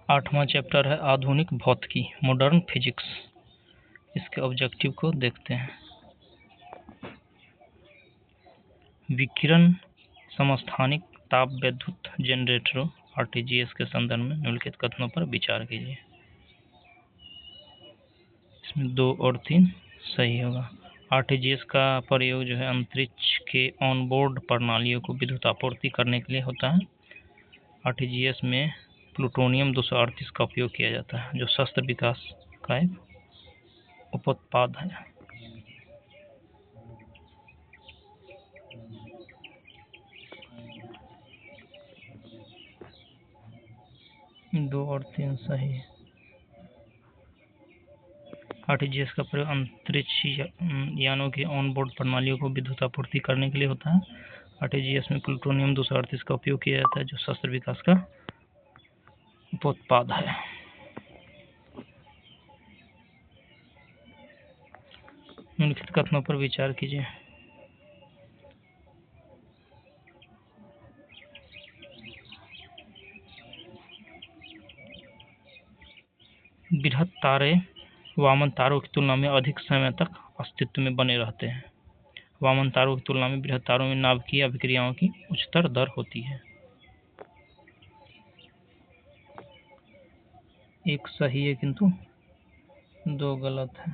8वां chapter है आधुनिक भौतिकी, मॉडर्न फिजिक्स। इसके ऑब्जेक्टिव को देखते हैं। विकिरण समस्थानिक ताप विद्युत जनरेटरों आरटीजीएस के संदर्भ में निम्नलिखित कथनों पर विचार कीजिए। इसमें 2 और 3 सही होगा। आरटीजीएस का प्रयोग जो है अंतरिक्ष के ऑनबोर्ड प्रणालियों को विद्युत आपूर्ति करने के लिए होता है। आरटीजीएस में प्लूटोनियम 238 का उपयोग किया जाता है, जो शस्त्र विकास का एक उपोत्पाद है। दो और 3 सही। आरटीजीएस का प्रयोग अंतरिक्ष यानों के ऑनबोर्ड प्रणालियों को विद्युत आपूर्ति करने के लिए होता है। आरटीजीएस में प्लूटोनियम 238 का उपयोग किया जाता है, जो शस्त्र विकास का उपोत्पाद है। निम्नलिखित कथनों पर विचार कीजिए। बृहत तारे वामन तारों की तुलना में अधिक समय तक अस्तित्व में बने रहते हैं। वामन तारों की तुलना में बृहत तारों में नाभिकीय अभिक्रियाओं की उच्चतर दर होती है। एक सही है किंतु 2 गलत है।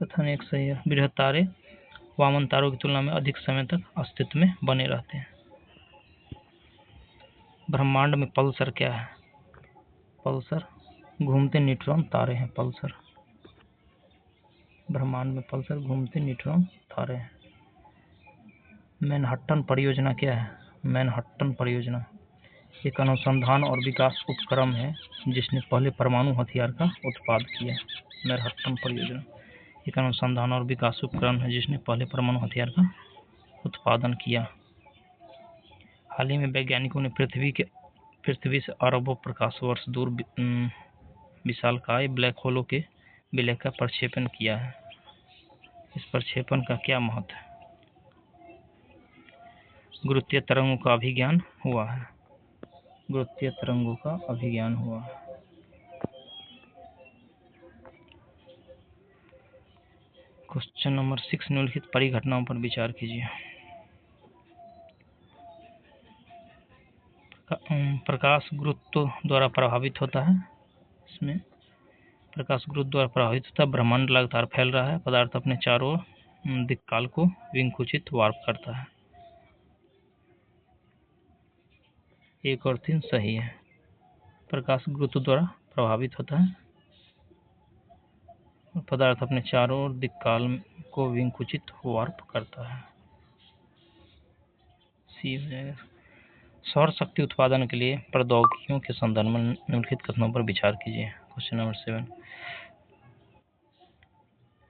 कथन 1 सही है। बृहत तारे वामन तारों की तुलना में अधिक समय तक अस्तित्व में बने रहते हैं। ब्रह्मांड में पल्सर क्या है? पल्सर घूमते न्यूट्रॉन तारे हैं। पल्सर ब्रह्मांड में पल्सर घूमते न्यूट्रॉन तारे हैं। मैनहट्टन परियोजना क्या है? मैनहट्टन परियोजना एक अनुसंधान और विकास उपक्रम है जिसने पहले परमाणु हथियार का उत्पादन किया। मैनहट्टन परियोजना एक अनुसंधान और विकास उपक्रम है जिसने पहले परमाणु हथियार का उत्पादन किया। हाल ही में वैज्ञानिकों ने पृथ्वी से अरबों प्रकाश वर्ष दूर विशालकाय ब्लैक होलों के विलय का प्रक्षेपण किया है। इस प्रक्षेपण का क्या महत्व है? गुरुत्वीय तरंगों का अभिज्ञान हुआ है। गुरुत्वीय तरंगों का अभिज्ञान हुआ है। क्वेश्चन नंबर 6 निम्नलिखित परिघटनाओं पर विचार कीजिए। प्रकाश गुरुत्व द्वारा प्रभावित होता है। इसमें प्रकाश गुरुत्व द्वारा प्रभावित होता है। ब्रह्मांड लगातार फैल रहा है। पदार्थ अपने चारों ओर दिक्काल को विंकुचित वार्प करता है। 1 और 3 सही है। प्रकाश गुरुत्व द्वारा प्रभावित होता है और पदार्थ अपने चारों ओर दिक्काल को विंकुचित वार्प करता है। सी हो जाएगा। सौर शक्ति उत्पादन के लिए प्रौद्योगिकियों के संदर्भ में निम्नलिखित कथनों पर विचार कीजिए। क्वेश्चन नंबर 7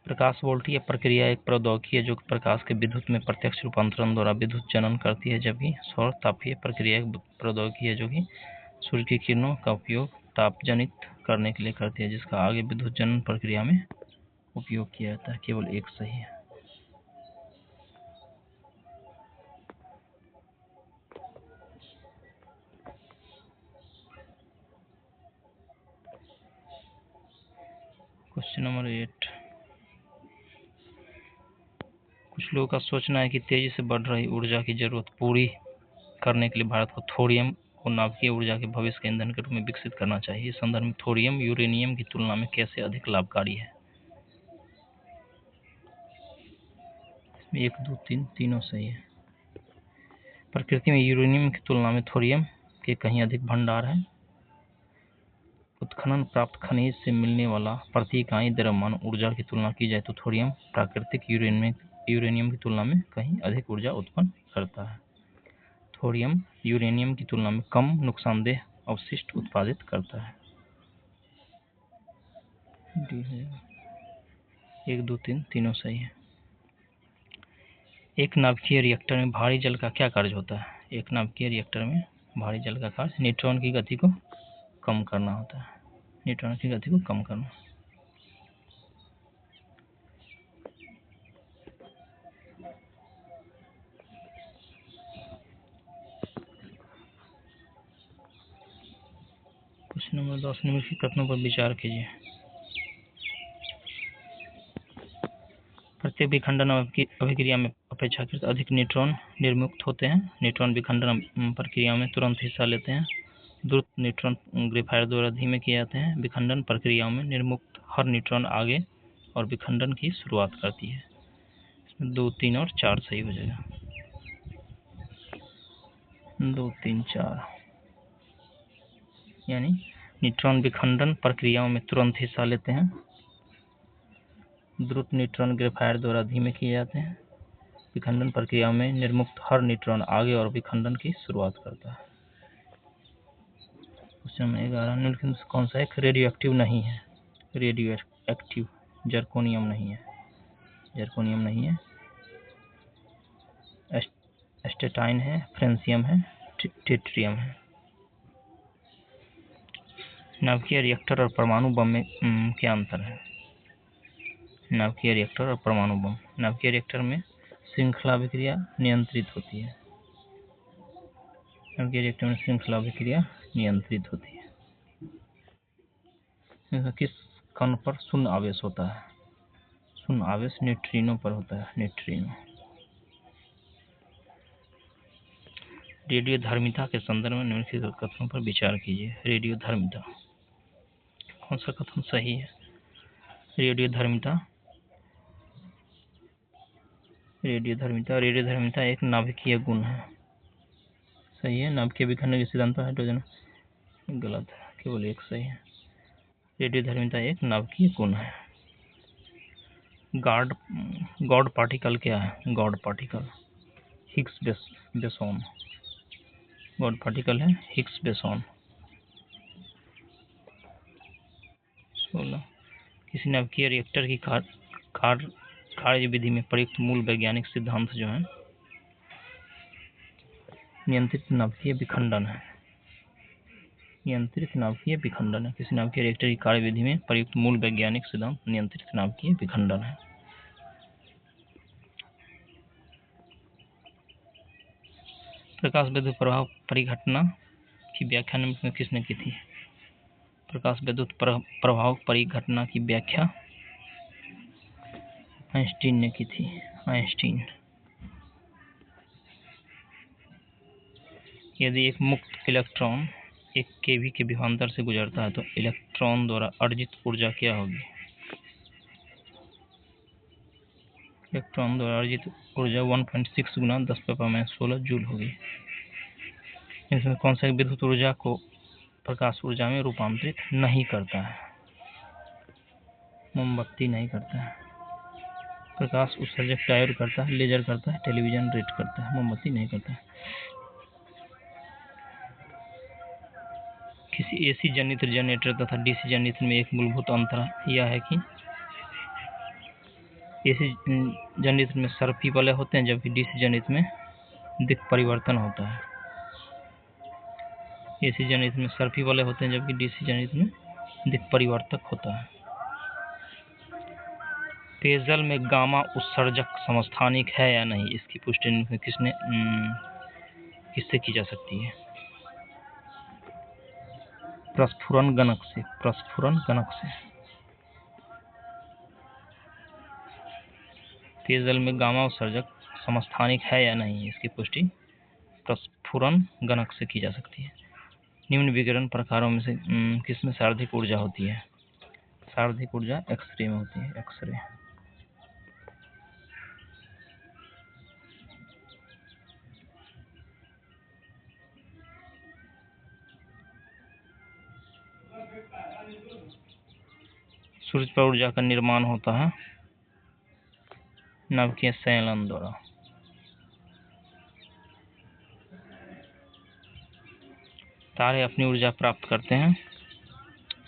प्रकाश वोल्टी या प्रक्रिया एक प्रौद्योगिकी है जो प्रकाश के विद्युत में प्रत्यक्ष रूपांतरण द्वारा विद्युत जनन करती है, जबकि सौर तापीय प्रक्रिया एक प्रौद्योगिकी है जो कि सूर्य की किरणों का उपयोग ताप जनित करने के लिए करती है, जिसका आगे विद्युत जनन प्रक्रिया में उपयोग किया जाता है। केवल 1 सही है। क्वेश्चन नंबर 8 कुछ लोगों का सोचना है कि तेजी से बढ़ रही ऊर्जा की जरूरत पूरी करने के लिए भारत को थोरियम को नाभिकीय ऊर्जा के भविष्य के ईंधन के रूप में विकसित करना चाहिए। इस संदर्भ में थोरियम यूरेनियम की तुलना में कैसे अधिक लाभकारी है? 1, 2, 3 तीनों सही है। प्रकृति में यूरेनियम की तुलना में थोरियम के कहीं अधिक भंडार है। उत्खनन प्राप्त खनिज से मिलने वाला प्रति इकाई द्रव्यमान ऊर्जा की तुलना की जाए तो थोरियम प्राकृतिक यूरेनियम की तुलना में कहीं अधिक ऊर्जा उत्पन्न करता है। थोरियम यूरेनियम की तुलना में कम नुकसानदेह अवशिष्ट उत्पादित करता है। 1, 2, 3 तीनों सही है। एक नाभिकीय रिएक्टर में भारी जल का क्या कार्य होता है? एक नाभिकीय रिएक्टर में भारी जल का कार्य न्यूट्रॉन की गति को कम करना होता है। न्यूट्रॉन की गति को कम करना। प्रश्न नंबर 10, निम्नलिखित कथनों पर विचार कीजिए। प्रत्येक विखंडन अभिक्रिया में अपेक्षाकृत अधिक न्यूट्रॉन निर्मुक्त होते हैं। न्यूट्रॉन विखंडन प्रक्रिया में तुरंत हिस्सा लेते हैं। द्रुत न्यूट्रॉन ग्रेफाइट द्वारा धीमे किए जाते हैं। विखंडन प्रक्रियाओं में निर्मुक्त हर न्यूट्रॉन आगे और विखंडन की शुरुआत करती है। इसमें 2, 3 और 4 सही हो जाएगा। 2, 3, 4 यानी न्यूट्रॉन विखंडन प्रक्रियाओं में तुरंत हिस्सा लेते हैं। द्रुत न्यूट्रॉन ग्रेफाइट द्वारा धीमे किए जाते हैं। विखंडन प्रक्रिया में निर्मुक्त हर न्यूट्रॉन आगे और विखंडन की शुरुआत करता है। क्वेश्चन नंबर 11, निम्नलिखित में कौन सा एक रेडियो एक्टिव नहीं है? रेडियो एक्टिव जर्कोनियम नहीं है। जर्कोनियम नहीं है। एस्टेटाइन है, फ्रेंसियम है, ट्रिटियम है। नाभिकीय रिएक्टर और परमाणु बम में क्या अंतर है? नाभिकीय रिएक्टर और परमाणु बम। नाभिकीय रिएक्टर में श्रृंखला अभिक्रिया नियंत्रित होती है। नाभिकीय रिएक्टर में श्रृंखला अभिक्रिया नियंत्रित होती है। किस कण पर शून्य आवेश होता है? शून्य आवेश न्यूट्रिनो पर होता है। न्यूट्रिनो। रेडियोधर्मिता के संदर्भ में निम्नलिखित कथनों पर विचार कीजिए। रेडियोधर्मिता, कौन सा कथन सही है? रेडियोधर्मिता एक नाभिकीय गुण है। सही है। नाभिकीय विखंडन के सिद्धांत पर हाइड्रोजन गलत है, केवल एक सही है। रेडियोधर्मिता एक नाभिकीय गुण है। गॉड पार्टिकल क्या है? God particle Higgs boson. God particle है हिग्स बोसॉन। 16, किसी नाभिकीय रिएक्टर की कार्य विधि में प्रयुक्त मूल वैज्ञानिक सिद्धांत जो है नियंत्रित नाभिकीय विखंडन है। नियंत्रित नाभिकीय विखंडन है। किसी नाभिकीय रिएक्टर की कार्य विधि में प्रयुक्त मूल वैज्ञानिक सिद्धांत नियंत्रित नाभिकीय विखंडन है। प्रकाश विद्युत प्रभाव परिघटना की व्याख्या निम्न में किसने की थी? प्रकाश विद्युत प्रभाव परिघटना की व्याख्या आइंस्टीन ने की थी। आइंस्टीन। यदि एक मुक्त इलेक्ट्रॉन एक केवी के विभवांतर से गुजरता है तो इलेक्ट्रॉन द्वारा अर्जित ऊर्जा क्या होगी? इलेक्ट्रॉन द्वारा अर्जित ऊर्जा 1.6 गुना 10⁻16 जूल होगी। इसमें कौन सा विद्युत ऊर्जा को प्रकाश ऊर्जा में रूपांतरित नहीं करता है? मोमबत्ती नहीं करता है। प्रकाश उत्सर्जक डायोड करता है, लेजर करता है, टेलीविजन रेट करता है, मोमबत्ती नहीं करता है। किसी एसी जनित्र जनरेटर तथा डीसी जनित्र में एक मूलभूत अंतर यह है कि एसी जनित्र में सर्पी वलय होते हैं जबकि डीसी जनित्र में दिक् परिवर्तन होता है। एसी जनित्र में सर्पी वलय होते हैं जबकि डीसी जनित्र में दिक् परिवर्तक होता है। पेयजल में गामा उत्सर्जक समस्थानिक है या नहीं, इसकी पुष्टि किससे की जा सकती है? प्रस्फुरण गणक से। प्रस्फुरण गणक से। पेयजल में गामा उत्सर्जक समस्थानिक है या नहीं, इसकी पुष्टि प्रस्फुरण गणक से की जा सकती है। निम्न विकिरण प्रकारों में से किसमें सर्वाधिक ऊर्जा होती है? सर्वाधिक ऊर्जा एक्सरे में होती है। एक्सरे। सूर्य पर ऊर्जा का निर्माण होता है नाभिकीय संयलन द्वारा। तारे अपनी ऊर्जा प्राप्त करते हैं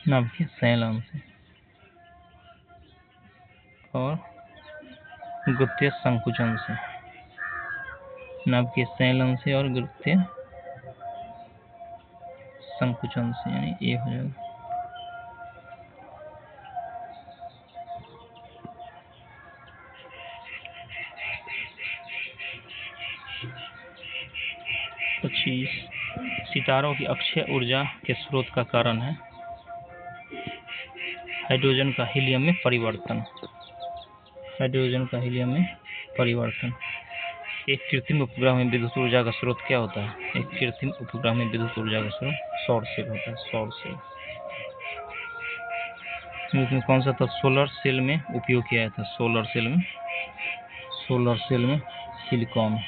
नाभिकीय संयलन से और गुरुत्वीय संकुचन से। नाभिकीय संयलन से और गुरुत्वीय संकुचन से, यानी ये हो जाएगा। सितारों की अक्षय ऊर्जा के स्रोत का कारण है हाइड्रोजन का हीलियम में परिवर्तन। हाइड्रोजन का हीलियम में परिवर्तन। एक कृत्रिम उपग्रह में विद्युत ऊर्जा का स्रोत क्या होता है? एक कृत्रिम उपग्रह में विद्युत ऊर्जा का स्रोत सौर सेल होता है। सौर सेल। इसमें कौन सा तत्व सोलर सेल में उपयोग किया जाता है? सोलर सेल में सिलिकॉन।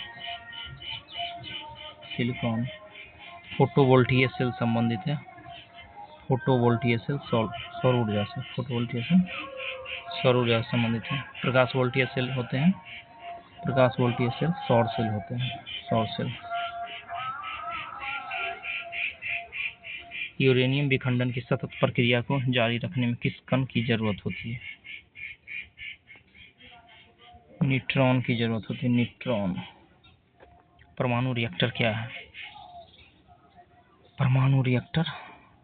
फोटोवोल्टिक सेल संबंधित है। फोटोवोल्टिक सेल सौर ऊर्जा से। फोटोवोल्टिक सेल सौर ऊर्जा से संबंधित है। प्रकाश वोल्टिक सेल होते हैं। प्रकाश वोल्टिक सेल सौर सेल होते हैं। सौर सेल। यूरेनियम विखंडन की सतत प्रक्रिया को जारी रखने में किस कण की जरूरत होती है? न्यूट्रॉन की जरूरत होती है। न्यूट्रॉन। परमाणु रिएक्टर क्या है? परमाणु रिएक्टर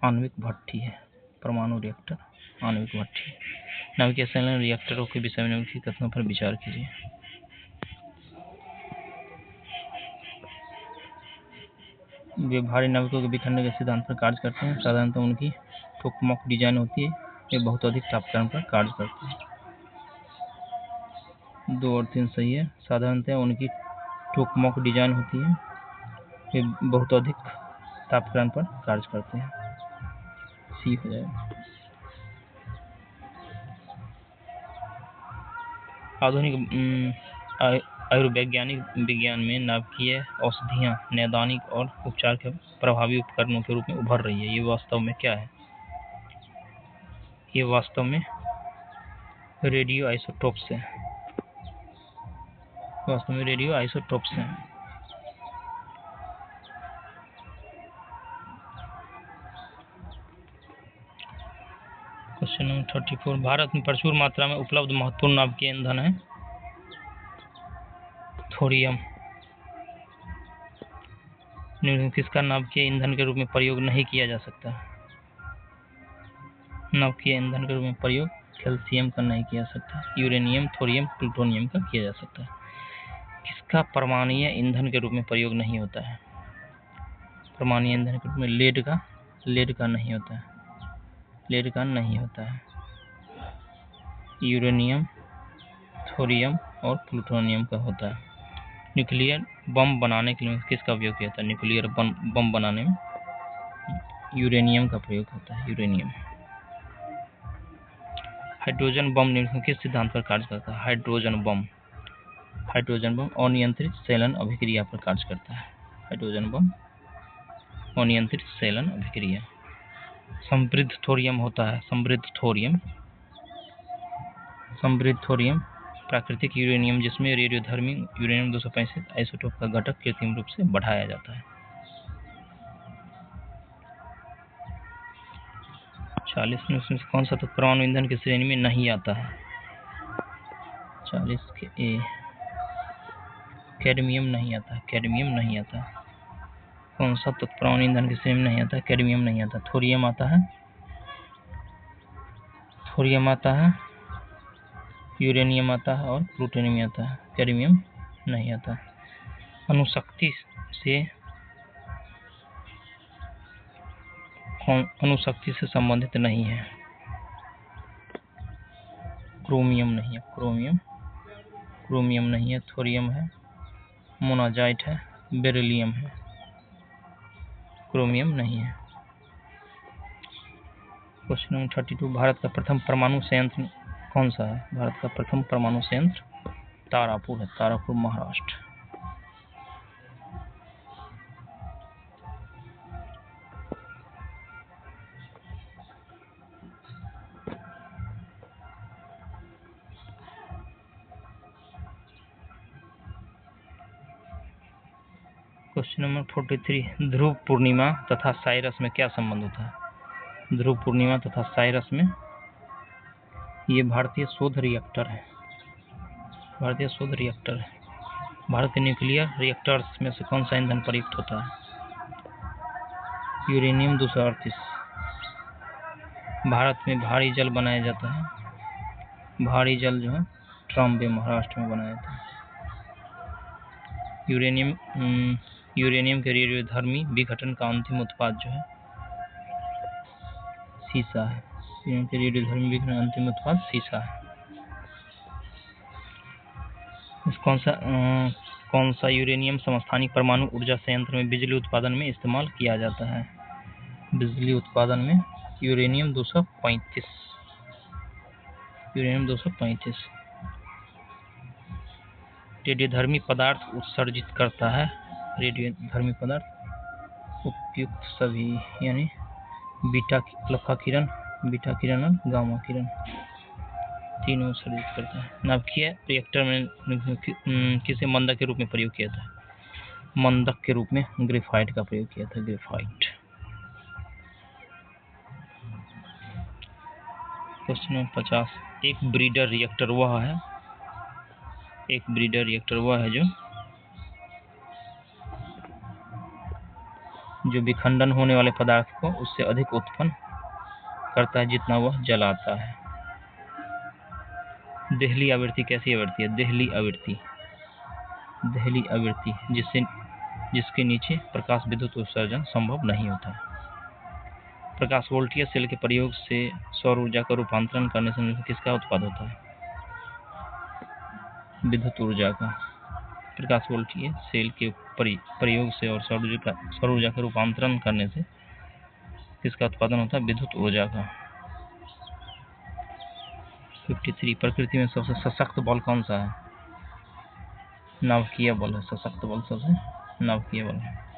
आणविक भट्ठी है। परमाणु रिएक्टर आणविक भट्ठी। नाभिकीय संलयन रिएक्टरों के विषय में निम्नलिखित कथनों पर विचार कीजिए। वे भारी नाभिकों के विखंडन के सिद्धांत पर कार्य करते हैं। साधारणतः उनकी टोकामक डिजाइन होती है। वे बहुत अधिक तापक्रम पर कार्य करते हैं। 2 और 3 सही है। साधारणतः उनकी टोकामक डिजाइन होती है। वे बहुत अधिक तापक्रम पर कार्य करते हैं। सी हो जाएगा। आधुनिक आयुर्वैज्ञानिक विज्ञान में नाभिकीय औषधियां नैदानिक और उपचार के प्रभावी उपकरणों के रूप में उभर रही है। ये वास्तव में क्या है? ये वास्तव में रेडियो आइसोटोप्स है। वास्तव में रेडियो आइसोटोप्स हैं। Question number 34। भारत में प्रचुर मात्रा में उपलब्ध महत्वपूर्ण नाभिकीय ईंधन है। थोरियम। किसका नाभिकीय ईंधन के रूप में प्रयोग नहीं किया जा सकता? नाभिकीय ईंधन के रूप में प्रयोग कैल्शियम का नहीं किया जा सकता। यूरेनियम, थोरियम, प्लूटोनियम का किया जा सकता है। किसका परमाणुीय ईंधन के रूप में प्रयोग नहीं होता है? परमाणुीय ईंधन के रूप में लेड का नहीं होता है। लेड का नहीं होता है। यूरेनियम, थोरियम और प्लूटोनियम का होता है। न्यूक्लियर बम बनाने के लिए किसका उपयोग किया जाता है? न्यूक्लियर बम बनाने में यूरेनियम का प्रयोग होता है। यूरेनियम। हाइड्रोजन बम निम्नलिखित किस सिद्धांत पर कार्य करता है? हाइड्रोजन बम अनियंत्रित संचलन अभिक्रिया पर कार्य करता है। हाइड्रोजन बम अनियंत्रित संचलन अभिक्रिया। समृद्ध थोरियम होता है। समृद्ध थोरियम प्राकृतिक यूरेनियम जिसमें रेडियोधर्मी यूरेनियम 235 आइसोटोप का घटक कृत्रिम रूप से बढ़ाया जाता है। 40 में कौन सा तत्व परमाणु ईंधन की श्रेणी में नहीं आता है? 40 के ए। कैडमियम नहीं आता। कैडमियम नहीं आता। कौन सा तत्व परमाणु ईंधन की श्रेणी में नहीं आता? कैडमियम नहीं आता। थोरियम आता है। यूरेनियम आता है और प्लूटोनियम आता है। कैडमियम नहीं आता। अणुशक्ति से संबंधित नहीं है। क्रोमियम नहीं है। क्रोमियम नहीं है। थोरियम है। मोनाजाइट है। बेरिलियम है। क्रोमियम नहीं है। Question number 32। भारत का प्रथम परमाणु संयंत्र कौन सा है? भारत का प्रथम परमाणु संयंत्र तारापुर है। तारापुर, महाराष्ट्र। Question number 43। ध्रुव पूर्णिमा तथा साइरस में क्या संबंध होता है? ध्रुव पूर्णिमा तथा साइरस में ये भारतीय शोध रिएक्टर है। भारत के न्यूक्लियर रिएक्टर्स में से कौन सा ईंधन प्रयुक्त होता है? यूरेनियम 238। भारत में भारी जल बनाया जाता है। भारी जल जो है ट्रम्बे, महाराष्ट्र में बनाया जाता है। यूरेनियम के रेडियोधर्मी विघटन का अंतिम उत्पाद जो है सीसा है। रेडियोधर्मी विकिरण अंतिम उत्पाद सीसा है। कौन सा यूरेनियम समस्थानिक परमाणु ऊर्जा संयंत्र में बिजली उत्पादन में इस्तेमाल किया जाता है? बिजली उत्पादन में यूरेनियम 235। रेडियोधर्मी पदार्थ उत्सर्जित करता है। रेडियोधर्मी पदार्थ उपयुक्त सभी यानी बीटा अल्फा किरण, बीटा किरण और गामा किरण तीनों उत्सर्जित करता है। नाभिकीय रिएक्टर में किसे मंदक के रूप में प्रयोग किया था? मंदक के रूप में ग्रेफाइट का प्रयोग किया था, ग्रेफाइट। Question number 50। एक ब्रीडर रिएक्टर वह है जो विखंडन होने वाले पदार्थ को उससे अधिक उत्पन्न करता है जितना वह जलाता है। देहली आवृत्ति कैसी आवृत्ति है? देहली आवृत्ति जिसके नीचे प्रकाश विद्युत उत्सर्जन संभव नहीं होता है। प्रकाश वोल्टीय सेल के प्रयोग से सौर ऊर्जा का रूपांतरण करने से किसका उत्पाद होता है? विद्युत ऊर्जा का। प्रकाश वोल्टीय सेल के प्रयोग से और सौर ऊर्जा का रूपांतरण करने से किसका उत्पादन होता है? विद्युत ऊर्जा का। 53। प्रकृति में सबसे सशक्त बल कौन सा है? नाभिकीय बल है। सशक्त बल सबसे नाभिकीय बल है।